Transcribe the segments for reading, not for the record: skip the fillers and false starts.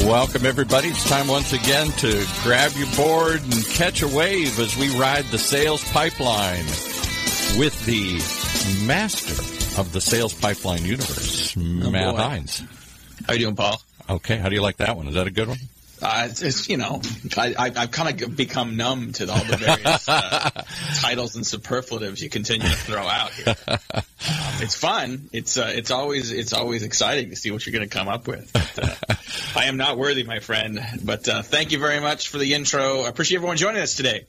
Welcome, everybody. It's time once again to grab your board and catch a wave as we ride the sales pipeline with the master of the sales pipeline universe, Matt Hines. How you doing, Paul? Okay. How do you like that one? Is that a good one? I've kind of become numb to all the various titles and superlatives you continue to throw out here. It's fun. It's always exciting to see what you're going to come up with. But, I am not worthy, my friend. But thank you very much for the intro. I appreciate everyone joining us today.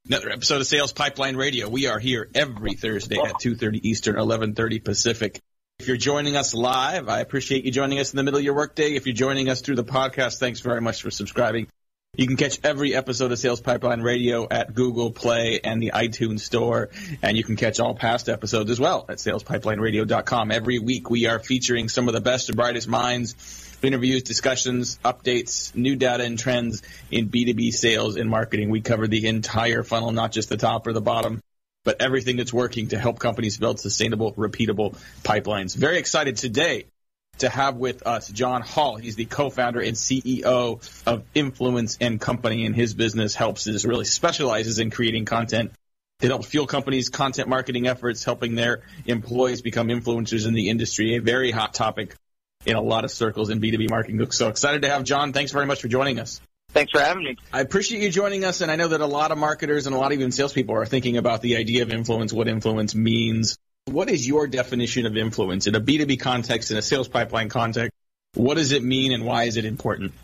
Another episode of Sales Pipeline Radio. We are here every Thursday at 2:30 Eastern, 11:30 Pacific. If you're joining us live, I appreciate you joining us in the middle of your workday. If you're joining us through the podcast, thanks very much for subscribing. You can catch every episode of Sales Pipeline Radio at Google Play and the iTunes Store, and you can catch all past episodes as well at salespipelineradio.com. Every week we are featuring some of the best and brightest minds, interviews, discussions, updates, new data and trends in B2B sales and marketing. We cover the entire funnel, not just the top or the bottom, but everything that's working to help companies build sustainable, repeatable pipelines. Very excited today to have with us John Hall. He's the co-founder and CEO of Influence and Company, and his business really specializes in creating content that helps fuel companies' content marketing efforts, helping their employees become influencers in the industry, a very hot topic in a lot of circles in B2B marketing. So excited to have John. Thanks very much for joining us. Thanks for having me. I appreciate you joining us, and I know that a lot of marketers and a lot of even salespeople are thinking about the idea of influence, what influence means. What is your definition of influence in a B2B context, in a sales pipeline context? What does it mean, and why is it important?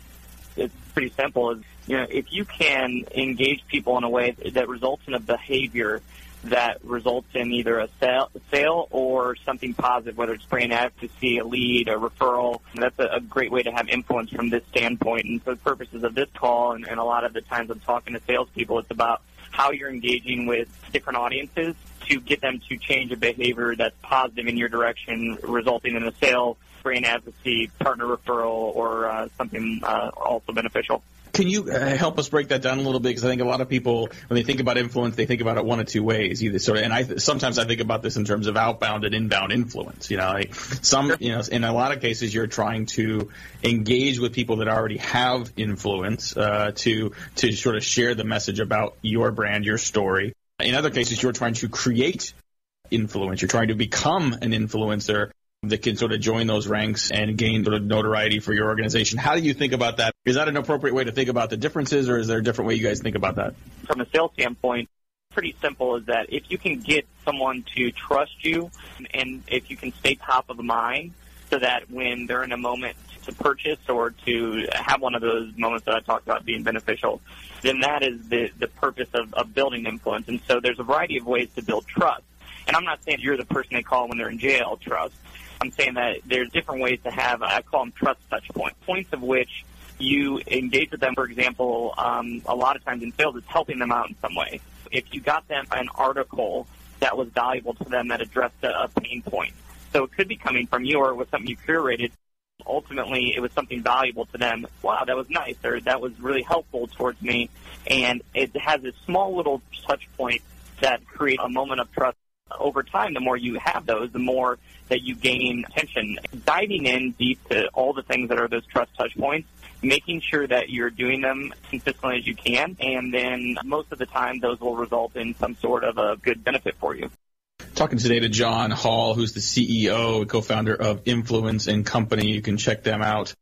It's pretty simple. If you can engage people in a way that results in a behavior that results in either a sale or something positive, whether it's brand advocacy, a lead, a referral. That's a great way to have influence from this standpoint. And for the purposes of this call, and a lot of the times I'm talking to salespeople, it's about how you're engaging with different audiences to get them to change a behavior that's positive in your direction, resulting in a sale, brand advocacy, partner referral, or something also beneficial. Can you help us break that down a little bit? Because I think a lot of people, when they think about influence, they think about it one of two ways. Sometimes I think about this in terms of outbound and inbound influence. In a lot of cases, you're trying to engage with people that already have influence to sort of share the message about your brand, your story. In other cases, you're trying to create influence. You're trying to become an influencer that can sort of join those ranks and gain sort of notoriety for your organization. How do you think about that? Is that an appropriate way to think about the differences, or is there a different way you guys think about that? From a sales standpoint, pretty simple is that if you can get someone to trust you, and if you can stay top of the mind so that when they're in a moment to purchase or to have one of those moments that I talked about being beneficial, then that is the purpose of building influence. And so there's a variety of ways to build trust. And I'm not saying you're the person they call when they're in jail, trust. I'm saying that there's different ways to have, I call them trust touch points of which you engage with them. For example, a lot of times in sales, it's helping them out in some way. If you got them an article that was valuable to them that addressed a pain point. So it could be coming from you, or it was something you curated. Ultimately, it was something valuable to them. Wow, that was nice, or that was really helpful towards me. And it has a small little touch point that create a moment of trust. Over time, the more you have those, the more that you gain attention. Diving in deep to all the things that are those trust touch points, making sure that you're doing them consistently as you can, and then most of the time those will result in some sort of a good benefit for you. Talking today to John Hall, who's the CEO and co-founder of Influence and Company. You can check them out,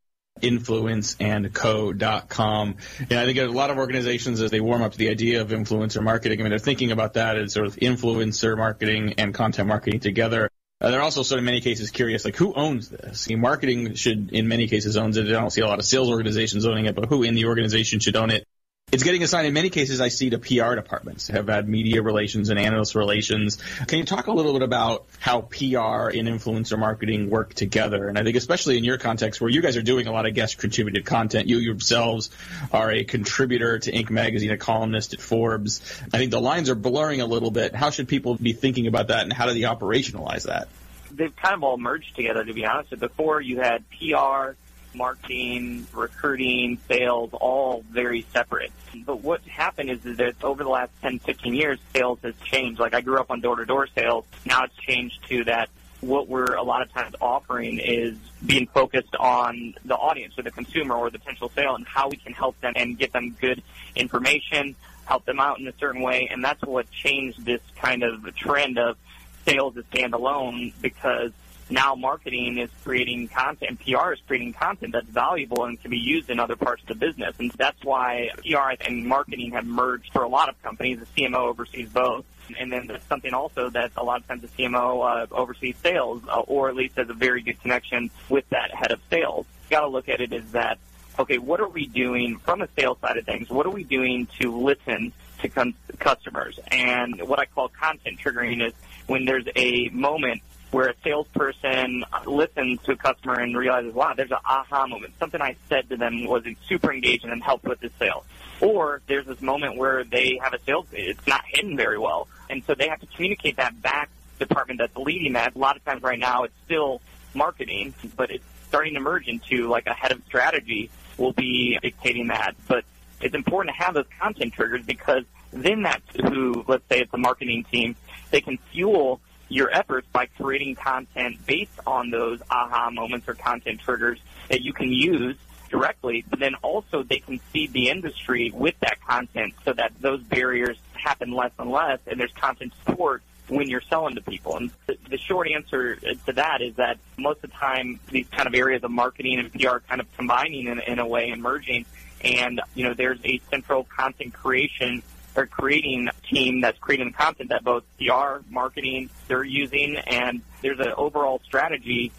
influenceandco.com. And I think a lot of organizations, as they warm up to the idea of influencer marketing, they're thinking about that as sort of influencer marketing and content marketing together. They're also sort of in many cases curious, like, who owns this? Marketing should, in many cases, owns it. I don't see a lot of sales organizations owning it, but who in the organization should own it? It's getting assigned, in many cases, I see, to PR departments, have had media relations and analyst relations. Can you talk a little bit about how PR and influencer marketing work together? And I think especially in your context where you guys are doing a lot of guest contributed content, you yourselves are a contributor to Inc. magazine, a columnist at Forbes. I think the lines are blurring a little bit. How should people be thinking about that, and how do they operationalize that? They've kind of all merged together, to be honest. Before you had PR, marketing, recruiting, sales, all very separate. But what happened is that over the last 10, 15 years, sales has changed. Like, I grew up on door-to-door sales. Now it's changed to that what we're a lot of times offering is being focused on the audience or the consumer or the potential sale and how we can help them and get them good information, help them out in a certain way. And that's what changed this kind of trend of sales as standalone, because now marketing is creating content, PR is creating content that's valuable and can be used in other parts of the business. And that's why PR and marketing have merged for a lot of companies. The CMO oversees both. And then there's something also that a lot of times the CMO oversees sales, or at least has a very good connection with that head of sales. You got to look at it as that, okay, what are we doing from a sales side of things? What are we doing to listen to customers? And what I call content triggering is when there's a moment where a salesperson listens to a customer and realizes, wow, there's an aha moment. Something I said to them was super engaging and helped with this sale. Or there's this moment where they have a sales, it's not hidden very well. And so they have to communicate that back to the department that's leading that. A lot of times right now it's still marketing, but it's starting to merge into like a head of strategy will be dictating that. But it's important to have those content triggers, because then that's who, let's say it's a marketing team, they can fuel your efforts by creating content based on those aha moments or content triggers that you can use directly, but then also they can feed the industry with that content so that those barriers happen less and less, and there's content support when you're selling to people. And the short answer to that is that most of the time these kind of areas of marketing and PR kind of combining in a way and merging, and there's a central content creation or creating team that's creating the content that both PR, marketing, they're using, and there's an overall strategy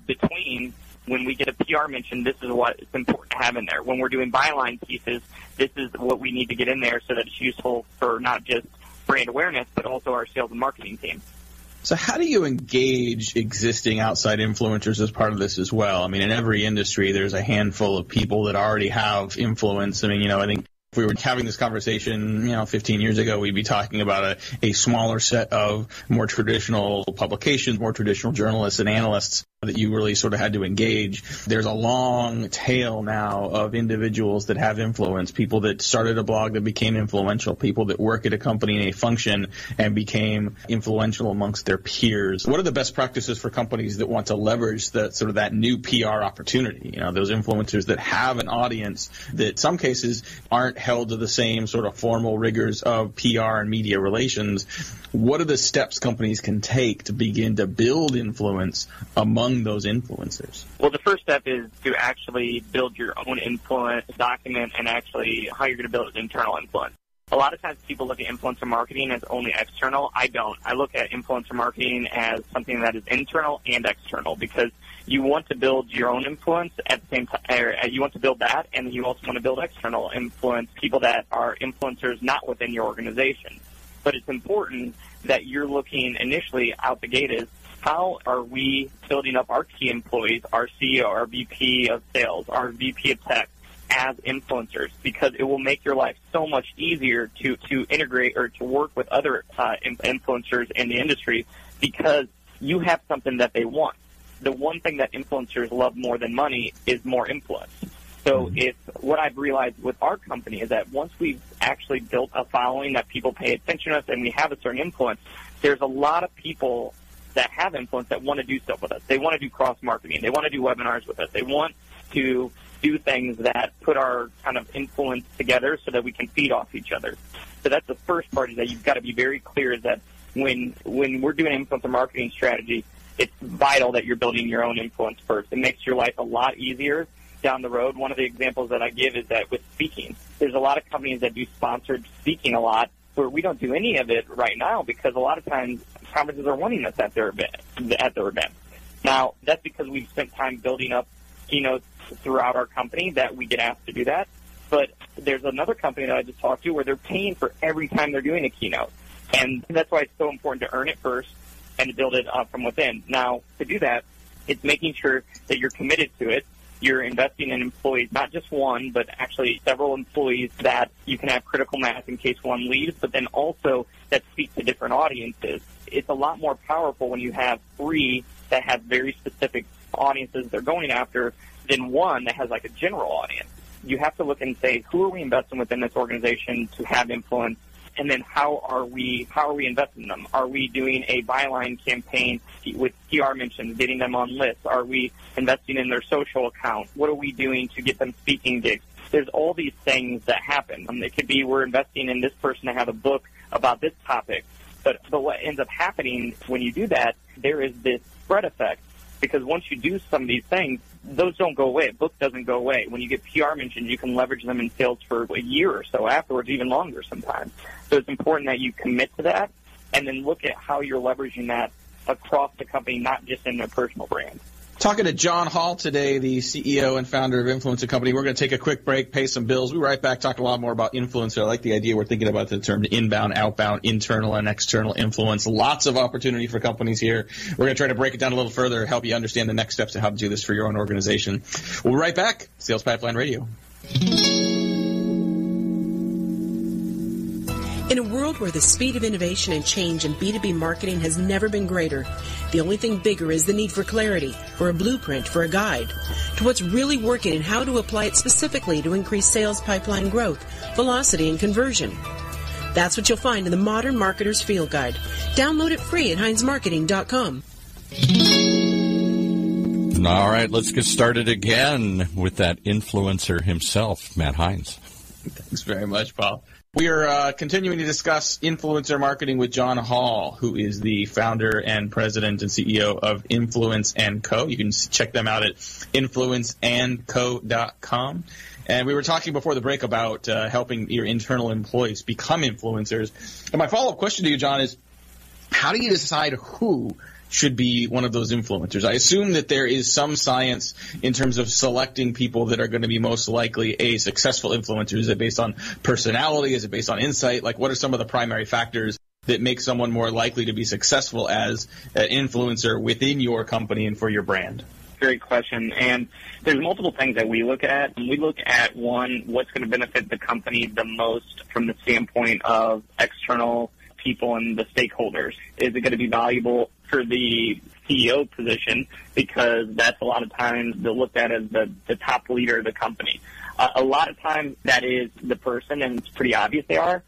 between when we get a PR mention, this is what it's important to have in there. When we're doing byline pieces, this is what we need to get in there so that it's useful for not just brand awareness, but also our sales and marketing team. So how do you engage existing outside influencers as part of this as well? I mean, in every industry, there's a handful of people that already have influence. I mean, I think if we were having this conversation, 15 years ago, we'd be talking about a smaller set of more traditional publications, more traditional journalists and analysts that you really sort of had to engage. There's a long tail now of individuals that have influence, people that started a blog that became influential, people that work at a company in a function and became influential amongst their peers. What are the best practices for companies that want to leverage that new PR opportunity? Those influencers that have an audience that in some cases aren't held to the same sort of formal rigors of PR and media relations. What are the steps companies can take to begin to build influence among those influencers? Well, the first step is to actually build your own influence, document, and actually how you're going to build an internal influence. A lot of times people look at influencer marketing as only external. I don't. I look at influencer marketing as something that is internal and external, because you want to build your own influence at the same time. You want to build that, and you also want to build external influence, people that are influencers not within your organization. But it's important that you're looking initially out the gate is, how are we building up our key employees, our CEO, our VP of sales, our VP of tech as influencers? Because it will make your life so much easier to integrate or to work with other influencers in the industry, because you have something that they want. The one thing that influencers love more than money is more influence. So what I've realized with our company is that once we've actually built a following that people pay attention to us and we have a certain influence, there's a lot of people that have influence that want to do stuff with us. They want to do cross-marketing. They want to do webinars with us. They want to do things that put our kind of influence together so that we can feed off each other. So that's the first part, is that you've got to be very clear is that when we're doing influencer marketing strategy, it's vital that you're building your own influence first. It makes your life a lot easier down the road. One of the examples that I give is that with speaking, there's a lot of companies that do sponsored speaking a lot, where we don't do any of it right now because a lot of times conferences are wanting us at their event. Now, that's because we've spent time building up keynotes throughout our company that we get asked to do that. But there's another company that I just talked to where they're paying for every time they're doing a keynote. And that's why it's so important to earn it first and to build it up from within. Now, to do that, it's making sure that you're committed to it. You're investing in employees, not just one, but actually several employees that you can have critical mass in case one leaves, but then also that speak to different audiences. It's a lot more powerful when you have 3 that have very specific audiences they're going after than one that has like a general audience. You have to look and say, who are we investing within this organization to have influence, And then how are we investing in them? Are we doing a byline campaign with PR mentions, getting them on lists? Are we investing in their social account? What are we doing to get them speaking gigs? There's all these things that happen. It could be we're investing in this person to have a book about this topic. But what ends up happening when you do that, there is this spread effect. Because once you do some of these things, those don't go away. A book doesn't go away. When you get PR mentions, you can leverage them in sales for a year or so afterwards, even longer sometimes. So it's important that you commit to that and then look at how you're leveraging that across the company, not just in their personal brand. Talking to John Hall today, the CEO and founder of Influencer Company. We're going to take a quick break, pay some bills. We'll be right back, talk a lot more about influencer. I like the idea we're thinking about the term inbound, outbound, internal, and external influence. Lots of opportunity for companies here. We're going to try to break it down a little further, help you understand the next steps to how to do this for your own organization. We'll be right back. Sales Pipeline Radio. In a world where the speed of innovation and change in B2B marketing has never been greater, the only thing bigger is the need for clarity, for a blueprint, for a guide to what's really working and how to apply it specifically to increase sales pipeline growth, velocity, and conversion. That's what you'll find in the Modern Marketer's Field Guide. Download it free at HeinzMarketing.com. All right, let's get started again with that influencer himself, Matt Heinz. Thanks very much, Paul. We are continuing to discuss influencer marketing with John Hall, who is the founder and president and CEO of Influence & Co. You can check them out at influenceandco.com. And we were talking before the break about helping your internal employees become influencers. And my follow-up question to you, John, is how do you decide who should be one of those influencers? I assume that there is some science in terms of selecting people that are going to be most likely successful influencers. Is it based on personality? Is it based on insight? Like, what are some of the primary factors that make someone more likely to be successful as an influencer within your company and for your brand? Great question. And there's multiple things that we look at. We look at, one, what's going to benefit the company the most from the standpoint of external people and the stakeholders. Is it going to be valuable for the CEO position, because that's a lot of times they're looked at as the top leader of the company. A lot of times that is the person, and it's pretty obvious they are.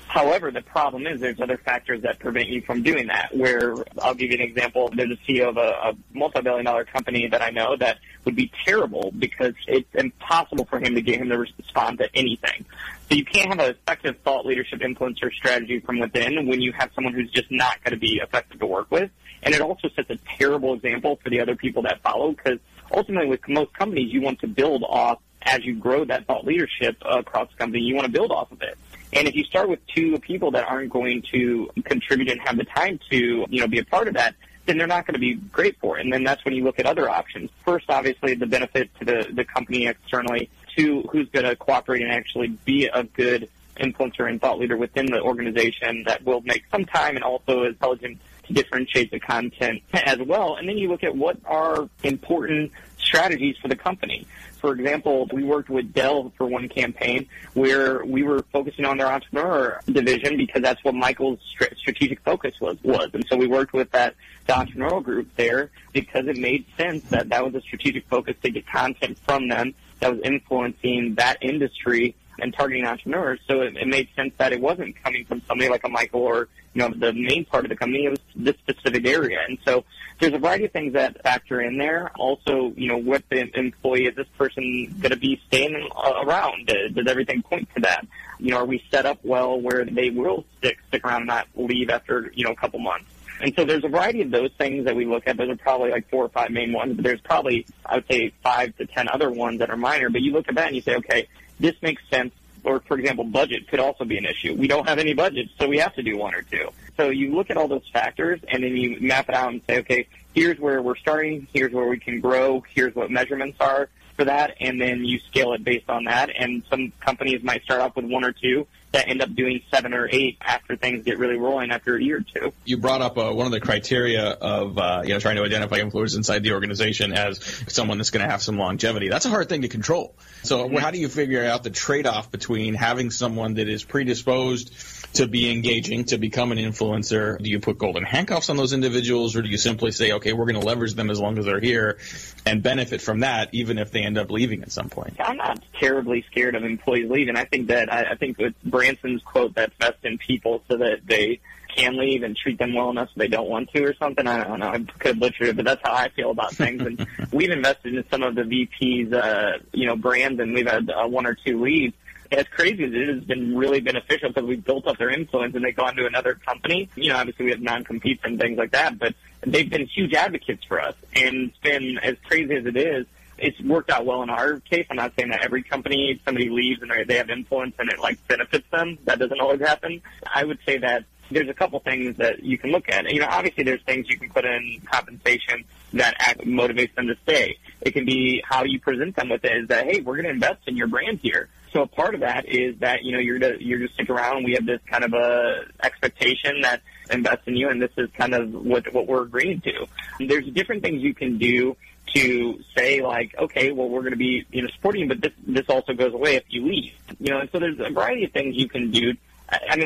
However, the problem is there's other factors that prevent you from doing that, where I'll give you an example. There's a CEO of a multi-billion-dollar company that I know that would be terrible because it's impossible for him to get him to respond to anything. So you can't have an effective thought leadership influencer strategy from within when you have someone who's just not going to be effective to work with. And it also sets a terrible example for the other people that follow, because ultimately with most companies, you want to build off, as you grow that thought leadership across the company, you want to build off of it. And if you start with two people that aren't going to contribute and have the time to, be a part of that, then they're not going to be great for it. And then that's when you look at other options. First, obviously, the benefit to the company externally. Two, who's going to cooperate and actually be a good influencer and thought leader within the organization that will make some time and also is intelligent to differentiate the content as well. And then you look at what are important strategies for the company. For example, we worked with Dell for one campaign where we were focusing on their entrepreneur division because that's what Michael's strategic focus was. And so we worked with the entrepreneurial group there because it made sense that was a strategic focus to get content from them that was influencing that industry and targeting entrepreneurs. So it made sense that it wasn't coming from somebody like a Michael or, the main part of the company. It was this specific area. And so there's a variety of things that factor in there. Also, what the employee, is this person going to be staying around? Does everything point to that? Are we set up well where they will stick around and not leave after, a couple months? And so there's a variety of those things that we look at. Those are probably like 4 or 5 main ones, but there's probably, I would say, 5 to 10 other ones that are minor. But you look at that and you say, okay, this makes sense. Or, for example, budget could also be an issue. We don't have any budget, so we have to do 1 or 2. So you look at all those factors, and then you map it out and say, okay, here's where we're starting, here's where we can grow, here's what measurements are for that, and then you scale it based on that. And some companies might start off with 1 or 2 that end up doing 7 or 8 after things get really rolling after a year or 2. You brought up one of the criteria of trying to identify influencers inside the organization as someone that's going to have some longevity. That's a hard thing to control. So how do you figure out the trade-off between having someone that is predisposed to be engaging, to become an influencer? Do you put golden handcuffs on those individuals, or do you simply say, okay, we're going to leverage them as long as they're here and benefit from that, even if they end up leaving at some point? I'm not terribly scared of employees leaving. I think what Branson's quote that's best in people so that they can leave and treat them well enough so they don't want to or something. I don't know. I could have butchered it, but that's how I feel about things. And we've invested in some of the VPs, brands, and we've had 1 or 2 leads. As crazy as it has been really beneficial because we've built up their influence and they go on to another company. Obviously we have non-competes and things like that, but they've been huge advocates for us. And it's been, as crazy as it is, it's worked out well in our case. I'm not saying that every company, somebody leaves and they have influence and it benefits them. That doesn't always happen. I would say that there's a couple things that you can look at. Obviously there's things you can put in compensation that motivates them to stay. It can be how you present them with it is that, hey, we're going to invest in your brand here. So a part of that is that, you're to stick around and we have this kind of a expectation that invest in you and this is kind of what we're agreeing to. There's different things you can do to say okay, well, we're going to be, supporting you, but this also goes away if you leave. And so there's a variety of things you can do.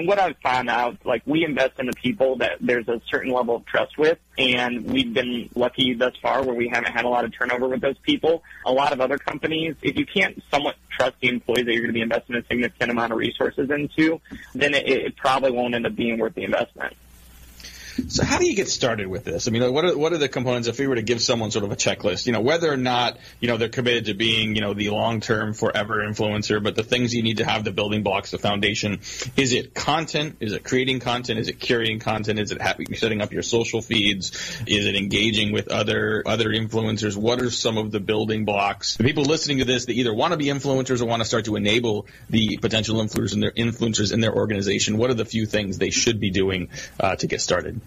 What I've found out, we invest in the people that there's a certain level of trust with, and we've been lucky thus far where we haven't had a lot of turnover with those people. A lot of other companies, if you can't somewhat trust the employees that you're going to be investing a significant amount of resources into, then it probably won't end up being worth the investment. So how do you get started with this? What are the components if we were to give someone sort of a checklist, whether or not, they're committed to being, the long-term forever influencer, but the things you need to have, the building blocks, the foundation. Is it content? Is it creating content? Is it curating content? Is it setting up your social feeds? Is it engaging with other influencers? What are some of the building blocks? The people listening to this that either want to be influencers or want to start to enable the potential influencers in their organization, what are the few things they should be doing to get started?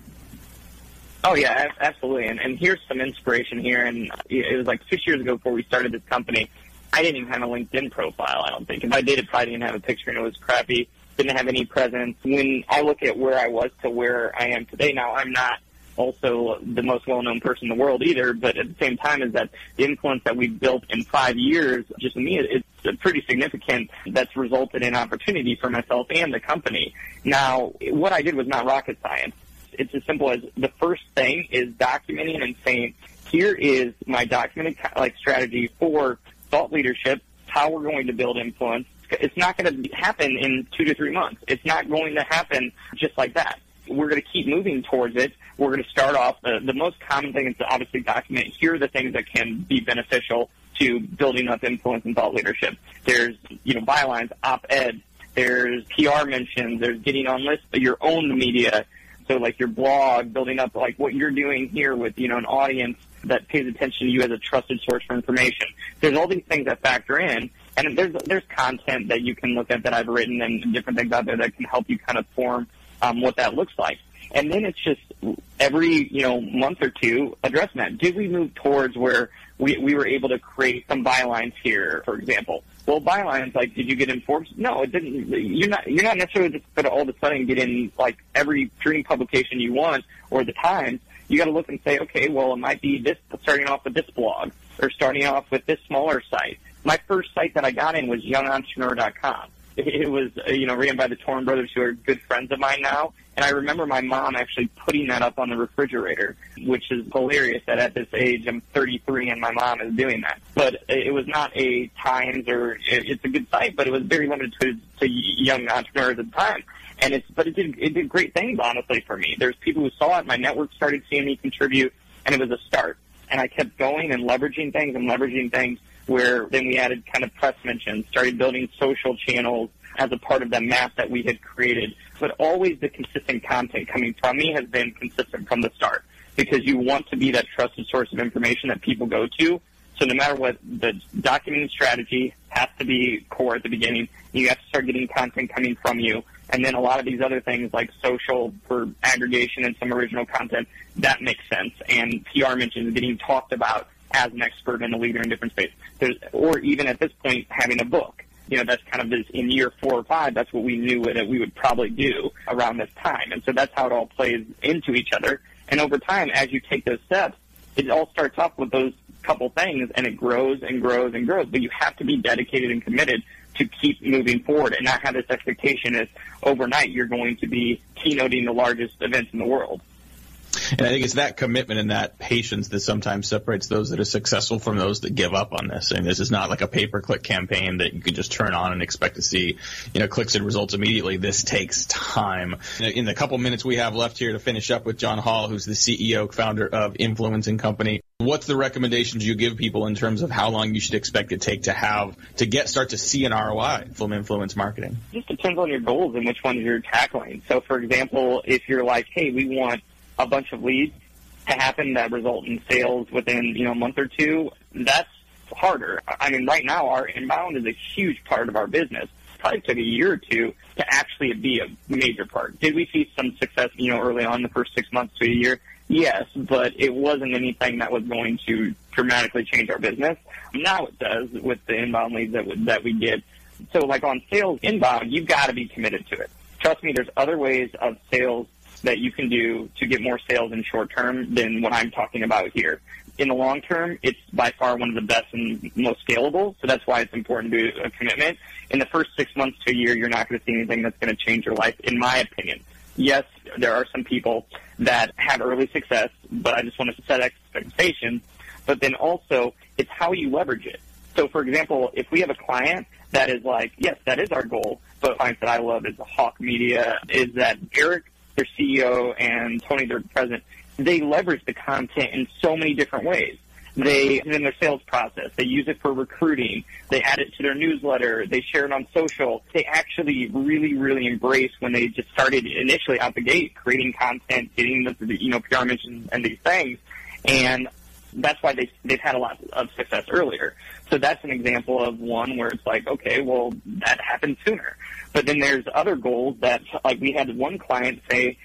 Oh, yeah, absolutely. And here's some inspiration here. And it was 6 years ago before we started this company. I didn't even have a LinkedIn profile, I don't think. If I did, it probably didn't have a picture and it was crappy. Didn't have any presence. When I look at where I was to where I am today, now I'm not also the most well-known person in the world either, but at the same time is that the influence that we've built in 5 years, just to me, it's pretty significant. That's resulted in opportunity for myself and the company. Now, what I did was not rocket science. It's as simple as the first thing is documenting and saying, here is my documented strategy for thought leadership, how we're going to build influence. It's not going to happen in 2 to 3 months. It's not going to happen just like that. We're going to keep moving towards it. We're going to start off. The most common thing is to obviously document, here are the things that can be beneficial to building up influence and thought leadership. There's, bylines, op-ed. There's PR mentions. There's getting on lists, your own media. So your blog, building up what you're doing here with, an audience that pays attention to you as a trusted source for information. There's all these things that factor in, and there's content that you can look at that I've written and different things out there that can help you kind of form what that looks like. And then it's just every, month or two addressing that. Did we move towards where we were able to create some bylines here, for example? Well, bylines, did you get in Forbes? No, it didn't. You're not necessarily just going to all of a sudden get in, every dream publication you want or the Times. You got to look and say, okay, well, it might be this, starting off with this blog or starting off with this smaller site. My first site that I got in was youngentrepreneur.com. It was, ran by the Torn brothers, who are good friends of mine now. And I remember my mom actually putting that up on the refrigerator, which is hilarious that at this age, I'm 33 and my mom is doing that. But it was not a Times it's a good site, but it was very limited to young entrepreneurs at the time. And it did great things, honestly, for me. There's people who saw it. My network started seeing me contribute, and it was a start. And I kept going and leveraging things where then we added kind of press mentions, started building social channels as a part of that map that we had created. But always the consistent content coming from me has been consistent from the start, because you want to be that trusted source of information that people go to. So no matter what, the documented strategy has to be core at the beginning. You have to start getting content coming from you. And then a lot of these other things like social for aggregation and some original content, that makes sense. And PR mentions getting talked about as an expert and a leader in different spaces. Or even at this point, having a book. That's kind of this in year 4 or 5, that's what we knew that we would probably do around this time. And so that's how it all plays into each other. And over time, as you take those steps, it all starts off with those couple things, and it grows and grows and grows. But you have to be dedicated and committed to keep moving forward and not have this expectation that overnight you're going to be keynoting the largest events in the world. And I think it's that commitment and that patience that sometimes separates those that are successful from those that give up on this. And this is not like a pay-per-click campaign that you can just turn on and expect to see, clicks and results immediately. This takes time. In the couple minutes we have left here to finish up with John Hall, who's the CEO, founder of Influence and Company, what's the recommendations you give people in terms of how long you should expect it take to start to see an ROI from influence marketing? It just depends on your goals and which ones you're tackling. So, for example, if you're like, hey, we want a bunch of leads to happen that result in sales within, a month or two, that's harder. I mean, right now, our inbound is a huge part of our business. It probably took a year or two to actually be a major part. Did we see some success, early on, the first 6 months to a year? Yes, but it wasn't anything that was going to dramatically change our business. Now it does with the inbound leads that we get. So, like on sales inbound, you've got to be committed to it. Trust me, there's other ways of sales that you can do to get more sales in short term than what I'm talking about here. In the long term, it's by far one of the best and most scalable, so that's why it's important to do a commitment. In the first 6 months to a year, you're not going to see anything that's going to change your life, in my opinion. Yes, there are some people that have early success, but I just want to set expectations. But then also, it's how you leverage it. So, for example, if we have a client that is like, yes, that is our goal, but clients that I love is Hawk Media, is that Eric, their CEO, and Tony, their president, they leverage the content in so many different ways. They in their sales process, they use it for recruiting, they add it to their newsletter, they share it on social. They actually really, really embrace when they just started initially out the gate creating content, getting the PR mentions and these things, and that's why they've had a lot of success earlier. So that's an example of one where it's like, okay, well, that happened sooner. But then there's other goals that, like, we had one client say,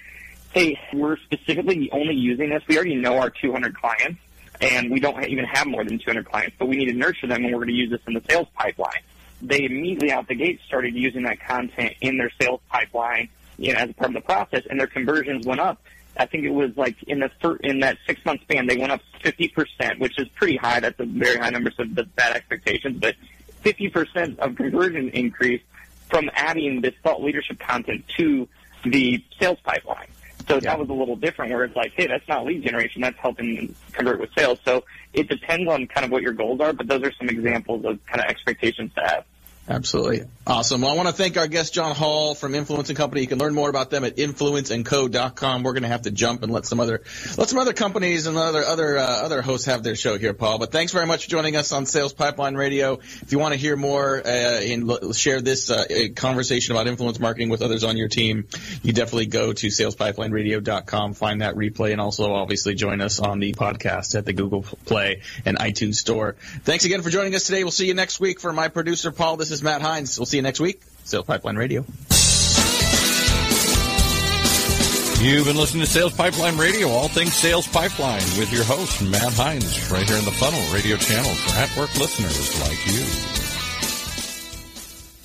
hey, we're specifically only using this. We already know our 200 clients, and we don't even have more than 200 clients, but we need to nurture them, and we're going to use this in the sales pipeline. They immediately out the gate started using that content in their sales pipeline, as a part of the process, and their conversions went up. I think it was like in that 6 month span, they went up 50%, which is pretty high. That's a very high number, so that's bad expectations. But 50% of conversion increase from adding this thought leadership content to the sales pipeline. So that was a little different, where it's like, hey, that's not lead generation, that's helping convert with sales. So it depends on kind of what your goals are, but those are some examples of kind of expectations to have. Absolutely. Awesome. Well, I want to thank our guest, John Hall from Influence and Company. You can learn more about them at influenceandco.com. We're going to have to jump and let some other companies and other hosts have their show here, Paul. But thanks very much for joining us on Sales Pipeline Radio. If you want to hear more and share this conversation about influence marketing with others on your team, you definitely go to salespipelineradio.com, find that replay, and also obviously join us on the podcast at the Google Play and iTunes Store. Thanks again for joining us today. We'll see you next week. For my producer, Paul, this is Matt Hines. We'll see you next week. Sales Pipeline Radio. You've been listening to Sales Pipeline Radio, all things Sales Pipeline, with your host, Matt Hines, right here in the Funnel Radio channel for at-work listeners like you.